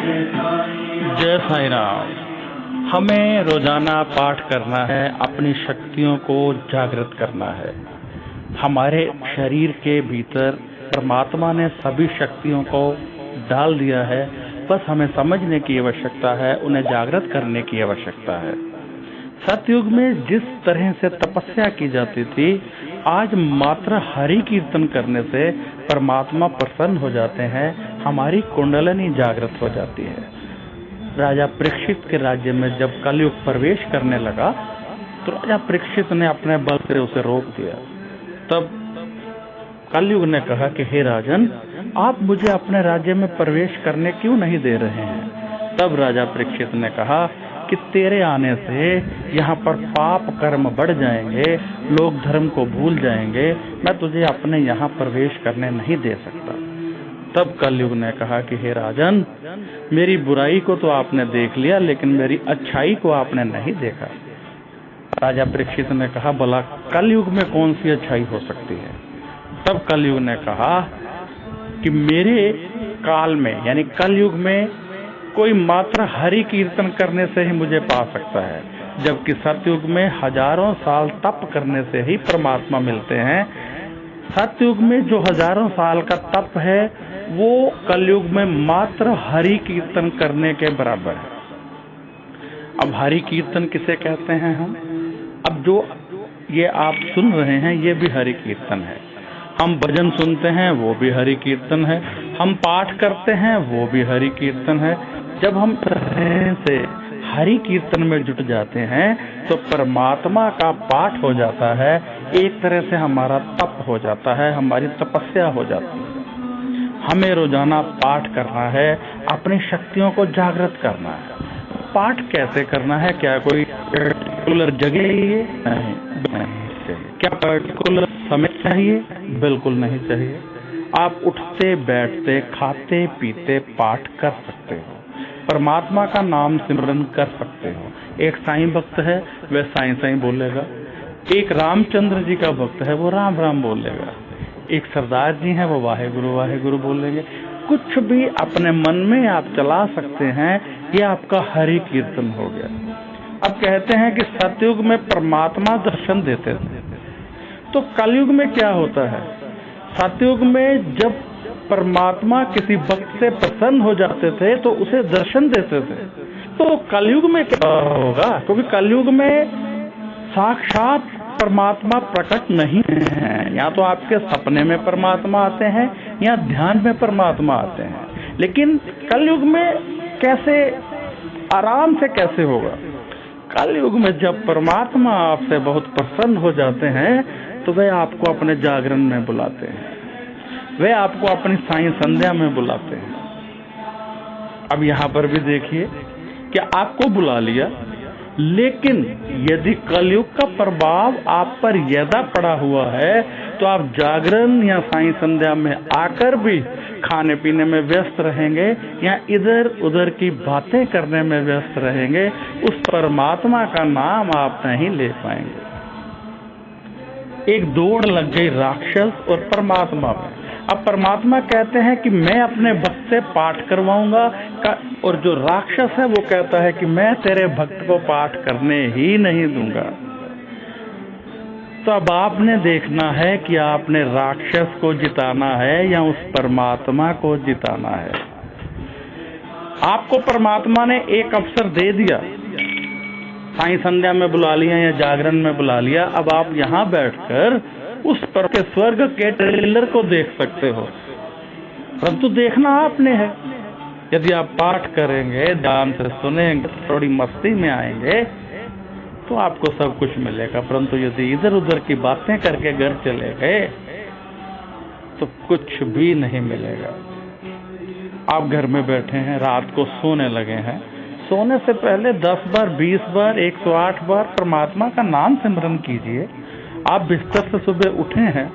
जय साईं राम। हमें रोजाना पाठ करना है, अपनी शक्तियों को जागृत करना है। हमारे शरीर के भीतर परमात्मा ने सभी शक्तियों को डाल दिया है, बस हमें समझने की आवश्यकता है, उन्हें जागृत करने की आवश्यकता है। सतयुग में जिस तरह से तपस्या की जाती थी, आज मात्र हरि कीर्तन करने से परमात्मा प्रसन्न हो जाते हैं, हमारी कुंडलिनी जागृत हो जाती है। राजा परीक्षित के राज्य में जब कलयुग प्रवेश करने लगा तो राजा परीक्षित ने अपने बल से उसे रोक दिया। तब कलयुग ने कहा कि हे राजन, आप मुझे अपने राज्य में प्रवेश करने क्यों नहीं दे रहे हैं? तब राजा परीक्षित ने कहा कि तेरे आने से यहाँ पर पाप कर्म बढ़ जाएंगे, लोग धर्म को भूल जाएंगे, मैं तुझे अपने यहाँ प्रवेश करने नहीं दे सकता। तब कलयुग ने कहा कि हे राजन, मेरी बुराई को तो आपने देख लिया, लेकिन मेरी अच्छाई को आपने नहीं देखा। राजा परीक्षित ने कहा, भला कलयुग में कौन सी अच्छाई हो सकती है? तब कलयुग ने कहा कि मेरे काल में यानी कलयुग में कोई मात्र हरि कीर्तन करने से ही मुझे पा सकता है, जबकि सतयुग में हजारों साल तप करने से ही परमात्मा मिलते हैं। सतयुग में जो हजारों साल का तप है वो कलयुग में मात्र हरि कीर्तन करने के बराबर है। अब हरि कीर्तन किसे कहते हैं हम? अब जो ये आप सुन रहे हैं ये भी हरि कीर्तन है। हम भजन सुनते हैं वो भी हरि कीर्तन है, हम पाठ करते हैं वो भी हरि कीर्तन है। जब हम तरह से हरि कीर्तन में जुट जाते हैं तो परमात्मा का पाठ हो जाता है, एक तरह से हमारा तप हो जाता है, हमारी तपस्या हो जाती है। हमें रोजाना पाठ करना है, अपनी शक्तियों को जागृत करना है। पाठ कैसे करना है? क्या कोई पर्टिकुलर जगह चाहिए? नहीं चाहिए। क्या पर्टिकुलर समय चाहिए? बिल्कुल नहीं चाहिए। आप उठते बैठते खाते पीते पाठ कर सकते हो, परमात्मा का नाम सिमरन कर सकते हो। एक साईं भक्त है वह साईं साईं बोलेगा, एक रामचंद्र जी का भक्त है वो राम राम बोलेगा, एक सरदार जी हैं वो वाहेगुरु बोलेंगे। कुछ भी अपने मन में आप चला सकते हैं, ये आपका हरि कीर्तन हो गया। अब कहते हैं कि सतयुग में परमात्मा दर्शन देते थे, तो कलयुग में क्या होता है? सतयुग में जब परमात्मा किसी भक्त से प्रसन्न हो जाते थे तो उसे दर्शन देते थे, तो कलयुग में क्या होगा? क्योंकि कलयुग में साक्षात परमात्मा प्रकट नहीं है। या तो आपके सपने में परमात्मा आते हैं या ध्यान में परमात्मा आते हैं, लेकिन कलयुग में कैसे, आराम से कैसे होगा? कलयुग में जब परमात्मा आपसे बहुत प्रसन्न हो जाते हैं तो वे आपको अपने जागरण में बुलाते हैं, वे आपको अपनी साईं संध्या में बुलाते हैं। अब यहाँ पर भी देखिए कि आपको बुला लिया, लेकिन यदि कलयुग का प्रभाव आप पर ज्यादा पड़ा हुआ है तो आप जागरण या साईं संध्या में आकर भी खाने पीने में व्यस्त रहेंगे या इधर उधर की बातें करने में व्यस्त रहेंगे, उस परमात्मा का नाम आप नहीं ले पाएंगे। एक दौड़ लग गई राक्षस और परमात्मा में। अब परमात्मा कहते हैं कि मैं अपने भक्त से पाठ करवाऊंगा, और जो राक्षस है वो कहता है कि मैं तेरे भक्त को पाठ करने ही नहीं दूंगा। तो अब आपने देखना है कि आपने राक्षस को जिताना है या उस परमात्मा को जिताना है। आपको परमात्मा ने एक अवसर दे दिया, साईं संध्या में बुला लिया या जागरण में बुला लिया। अब आप यहाँ बैठकर उस पर के स्वर्ग के ट्रेलर को देख सकते हो, परंतु देखना आपने है। यदि आप पाठ करेंगे, ध्यान से सुनेंगे, थोड़ी मस्ती में आएंगे तो आपको सब कुछ मिलेगा, परंतु यदि इधर उधर की बातें करके घर चले गए तो कुछ भी नहीं मिलेगा। आप घर में बैठे हैं, रात को सोने लगे हैं, सोने से पहले 10 बार 20 बार 108 बार परमात्मा का नाम सिमरन कीजिए। आप बिस्तर से सुबह उठे हैं,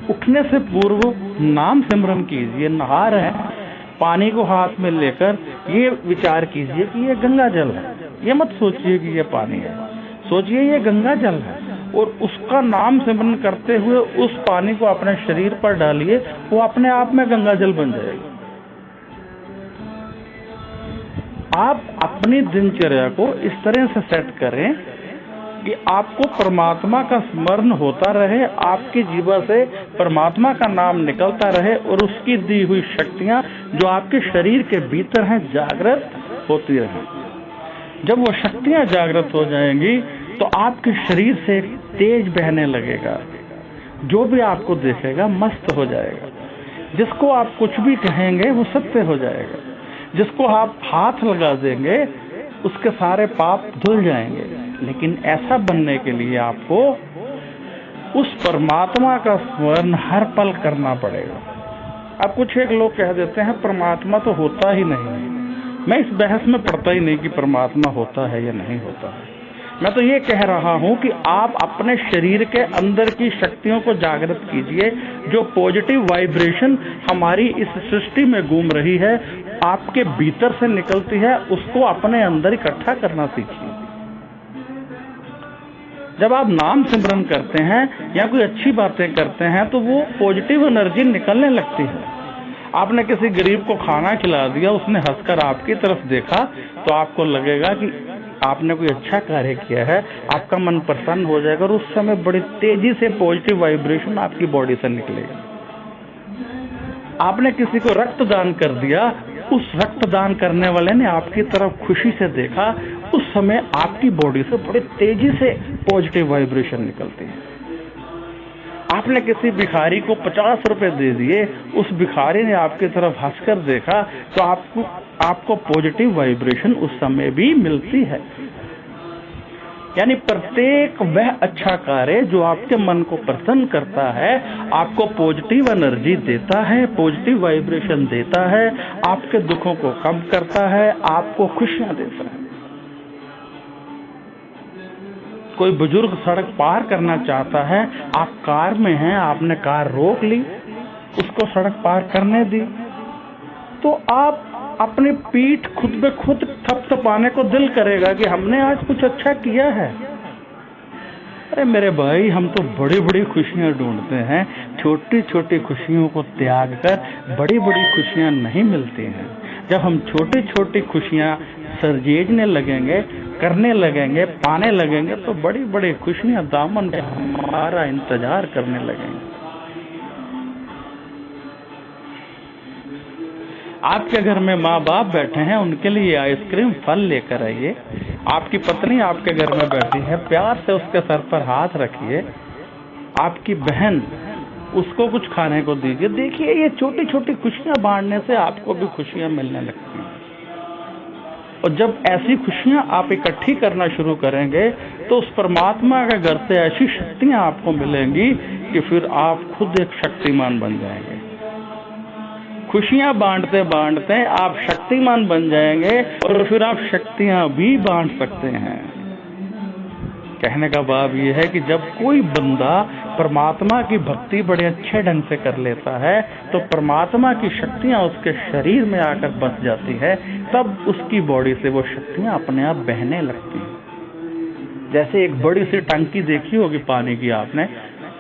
उठने से पूर्व नाम सिमरन कीजिए। नहा रहे हैं, पानी को हाथ में लेकर ये विचार कीजिए कि ये गंगा जल है। ये मत सोचिए कि ये पानी है, सोचिए ये गंगा जल है, और उसका नाम सिमरन करते हुए उस पानी को अपने शरीर पर डालिए, वो अपने आप में गंगा जल बन जाएगी। आप अपनी दिनचर्या को इस तरह से सेट करें कि आपको परमात्मा का स्मरण होता रहे, आपकी जीवा से परमात्मा का नाम निकलता रहे और उसकी दी हुई शक्तियां जो आपके शरीर के भीतर हैं जागृत होती रहे। जब वो शक्तियां जागृत हो जाएंगी तो आपके शरीर से तेज बहने लगेगा, जो भी आपको देखेगा मस्त हो जाएगा, जिसको आप कुछ भी कहेंगे वो सत्य हो जाएगा, जिसको आप हाथ लगा देंगे उसके सारे पाप धुल जाएंगे। लेकिन ऐसा बनने के लिए आपको उस परमात्मा का स्मरण हर पल करना पड़ेगा। अब कुछ एक लोग कह देते हैं परमात्मा तो होता ही नहीं है। मैं इस बहस में पड़ता ही नहीं कि परमात्मा होता है या नहीं होता है। मैं तो ये कह रहा हूं कि आप अपने शरीर के अंदर की शक्तियों को जागृत कीजिए। जो पॉजिटिव वाइब्रेशन हमारी इस सृष्टि में घूम रही है, आपके भीतर से निकलती है, उसको अपने अंदर इकट्ठा करना सीखिए। जब आप नाम सिमरन करते हैं या कोई अच्छी बातें करते हैं तो वो पॉजिटिव एनर्जी निकलने लगती है। आपने किसी गरीब को खाना खिला दिया, उसने हंसकर आपकी तरफ देखा तो आपको लगेगा कि आपने कोई अच्छा कार्य किया है, आपका मन प्रसन्न हो जाएगा और उस समय बड़ी तेजी से पॉजिटिव वाइब्रेशन आपकी बॉडी से निकलेगा। आपने किसी को रक्तदान कर दिया, उस रक्तदान करने वाले ने आपकी तरफ खुशी से देखा, उस समय आपकी बॉडी से बड़ी तेजी से पॉजिटिव वाइब्रेशन निकलती है। आपने किसी भिखारी को 50 रुपए दे दिए, उस भिखारी ने आपकी तरफ हंसकर देखा तो आपको पॉजिटिव वाइब्रेशन उस समय भी मिलती है। यानी प्रत्येक वह अच्छा कार्य जो आपके मन को प्रसन्न करता है, आपको पॉजिटिव एनर्जी देता है, पॉजिटिव वाइब्रेशन देता है, आपके दुखों को कम करता है, आपको खुशियां देता है। कोई बुजुर्ग सड़क पार करना चाहता है, आप कार में हैं, आपने कार रोक ली, उसको सड़क पार करने दी, तो आप अपनी पीठ खुद ब खुद थपथपाने को दिल करेगा कि हमने आज कुछ अच्छा किया है। अरे मेरे भाई, हम तो बड़ी बड़ी खुशियां ढूंढते हैं, छोटी छोटी खुशियों को त्याग कर बड़ी बड़ी खुशियां नहीं मिलती हैं। जब हम छोटी छोटी खुशियां सरजेजने लगेंगे, करने लगेंगे, पाने लगेंगे तो बड़ी बड़ी खुशियां दामन पे हमारा इंतजार करने लगेंगे। आपके घर में माँ बाप बैठे हैं, उनके लिए आइसक्रीम फल लेकर आइए। आपकी पत्नी आपके घर में बैठी है, प्यार से उसके सर पर हाथ रखिए। आपकी बहन, उसको कुछ खाने को दीजिए। देखिए, ये छोटी छोटी खुशियां बांटने से आपको भी खुशियां मिलने लगती हैं। और जब ऐसी खुशियां आप इकट्ठी करना शुरू करेंगे तो उस परमात्मा के घर से ऐसी शक्तियां आपको मिलेंगी कि फिर आप खुद एक शक्तिमान बन जाएंगे। खुशियां बांटते बांटते आप शक्तिमान बन जाएंगे और फिर आप शक्तियां भी बांट सकते हैं। कहने का भाव ये है कि जब कोई बंदा परमात्मा की भक्ति बड़े अच्छे ढंग से कर लेता है तो परमात्मा की शक्तियां उसके शरीर में आकर बस जाती है, तब उसकी बॉडी से वो शक्तियां अपने आप बहने लगती हैं। जैसे एक बड़ी सी टंकी देखी होगी पानी की आपने,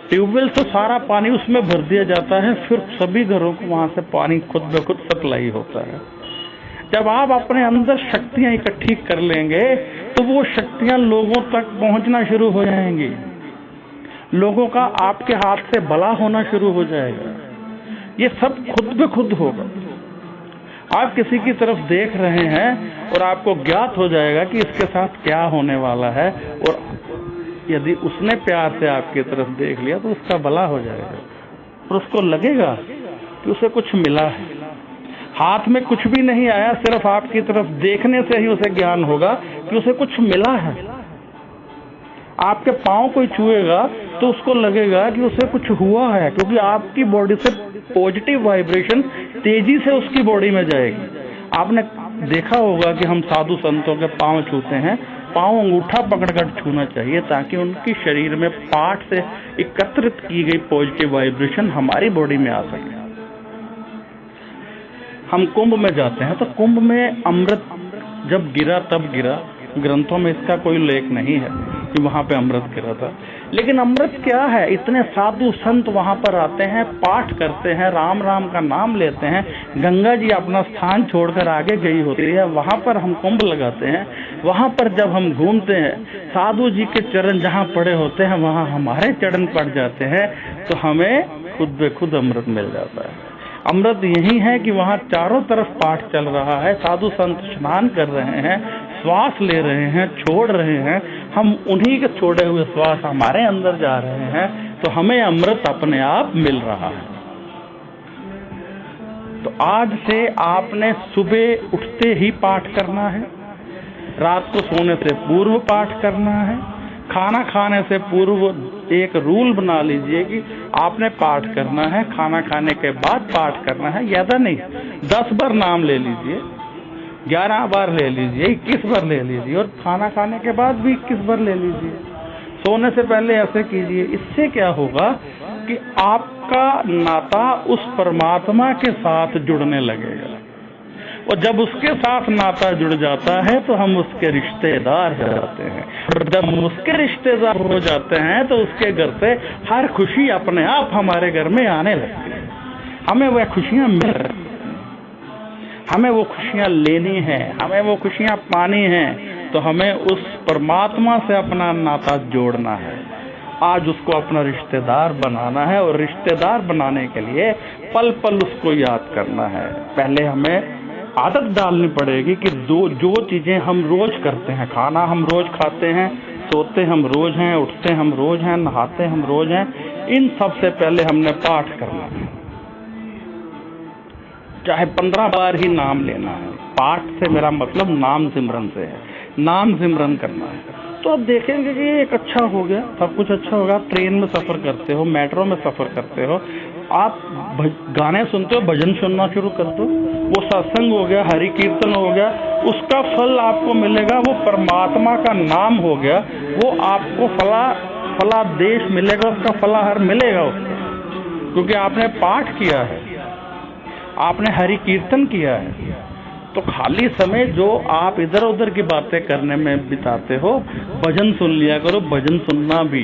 ट्यूबवेल से सारा पानी उसमें भर दिया जाता है, फिर सभी घरों को वहां से पानी खुद ब खुद सप्लाई होता है। जब आप अपने अंदर शक्तियां इकट्ठी कर लेंगे तो वो शक्तियां लोगों तक पहुंचना शुरू हो जाएंगी, लोगों का आपके हाथ से भला होना शुरू हो जाएगा। ये सब खुद ब खुद होगा। आप किसी की तरफ देख रहे हैं और आपको ज्ञात हो जाएगा कि इसके साथ क्या होने वाला है, और यदि उसने प्यार से आपकी तरफ देख लिया तो उसका भला हो जाएगा और उसको लगेगा कि उसे कुछ मिला है। हाथ में कुछ भी नहीं आया, सिर्फ आपकी तरफ देखने से ही उसे ज्ञान होगा कि उसे कुछ मिला है। आपके पांव कोई छुएगा तो उसको लगेगा कि उसे कुछ हुआ है, क्योंकि आपकी बॉडी से पॉजिटिव वाइब्रेशन तेजी से उसकी बॉडी में जाएगी। आपने देखा होगा कि हम साधु संतों के पांव छूते हैं, पांव अंगूठा पकड़कर छूना चाहिए ताकि उनकी शरीर में पाठ से एकत्रित की गई पॉजिटिव वाइब्रेशन हमारी बॉडी में आ सके। हम कुंभ में जाते हैं तो कुंभ में अमृत जब गिरा तब गिरा, ग्रंथों में इसका कोई उल्लेख नहीं है कि वहां पे अमृत गिरा था, लेकिन अमृत क्या है? इतने साधु संत वहां पर आते हैं, पाठ करते हैं, राम राम का नाम लेते हैं। गंगा जी अपना स्थान छोड़कर आगे गई होती है, वहां पर हम कुंभ लगाते हैं। वहां पर जब हम घूमते हैं, साधु जी के चरण जहां पड़े होते हैं वहां हमारे चरण पड़ जाते हैं, तो हमें खुद बे खुद अमृत मिल जाता है। अमृत यही है कि वहां चारों तरफ पाठ चल रहा है, साधु संत स्नान कर रहे हैं, श्वास ले रहे हैं, छोड़ रहे हैं, हम उन्हीं के छोड़े हुए श्वास हमारे अंदर जा रहे हैं, तो हमें अमृत अपने आप मिल रहा है। तो आज से आपने सुबह उठते ही पाठ करना है, रात को सोने से पूर्व पाठ करना है, खाना खाने से पूर्व एक रूल बना लीजिए कि आपने पाठ करना है, खाना खाने के बाद पाठ करना है। ज्यादा नहीं, 10 बार नाम ले लीजिए, 11 बार ले लीजिए, 21 बार ले लीजिए, और खाना खाने के बाद भी 21 बार ले लीजिए। सोने से पहले ऐसे कीजिए। इससे क्या होगा कि आपका नाता उस परमात्मा के साथ जुड़ने लगेगा, और जब उसके साथ नाता जुड़ जाता है तो हम उसके रिश्तेदार हो जाते हैं, और जब हम उसके रिश्तेदार हो जाते हैं तो उसके घर से हर खुशी अपने आप हमारे घर में आने लगती है। हमें वह खुशियां मिल रही हैं, हमें वो खुशियां लेनी है, हमें वो खुशियां पानी है, तो हमें उस परमात्मा से अपना नाता जोड़ना है। आज उसको अपना रिश्तेदार बनाना है, और रिश्तेदार बनाने के लिए पल पल उसको याद करना है। पहले हमें आदत डालनी पड़ेगी कि जो चीजें हम रोज करते हैं, खाना हम रोज खाते हैं, सोते हम रोज हैं, उठते हम रोज हैं, नहाते हम रोज हैं, इन सब से पहले हमने पाठ करना है। चाहे 15 बार ही नाम लेना है। पाठ से मेरा मतलब नाम सिमरन से है, नाम सिमरन करना है। तो अब देखेंगे कि एक अच्छा हो गया, सब कुछ अच्छा होगा। ट्रेन में सफर करते हो, मेट्रो में सफर करते हो, आप गाने सुनते हो, भजन सुनना शुरू कर दो, वो सत्संग हो गया, हरि कीर्तन हो गया, उसका फल आपको मिलेगा। वो परमात्मा का नाम हो गया, वो आपको फला देश मिलेगा, उसका फलाहार मिलेगा उसको, क्योंकि आपने पाठ किया है, आपने हरि कीर्तन किया है। तो खाली समय जो आप इधर उधर की बातें करने में बिताते हो, भजन सुन लिया करो। भजन सुनना भी,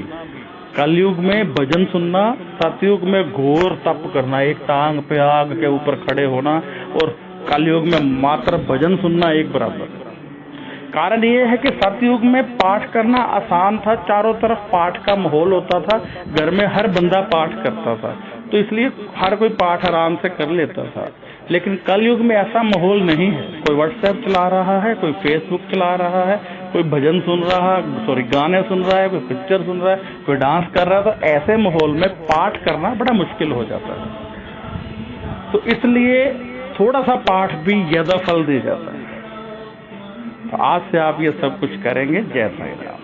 कलयुग में भजन सुनना, सतयुग में घोर तप करना, एक टांग पे आग के ऊपर खड़े होना, और कलयुग में मात्र भजन सुनना एक बराबर। कारण ये है कि सतयुग में पाठ करना आसान था, चारों तरफ पाठ का माहौल होता था, घर में हर बंदा पाठ करता था, तो इसलिए हर कोई पाठ आराम से कर लेता था। लेकिन कलयुग में ऐसा माहौल नहीं है। कोई व्हाट्सएप चला रहा है, कोई फेसबुक चला रहा है, कोई भजन सुन रहा है, गाने सुन रहा है, कोई पिक्चर सुन रहा है, कोई डांस कर रहा है। तो ऐसे माहौल में पाठ करना बड़ा मुश्किल हो जाता है। तो इसलिए थोड़ा सा पाठ भी ज्यादा फल दे जाता है। तो आज से आप ये सब कुछ करेंगे। जय साईं राम।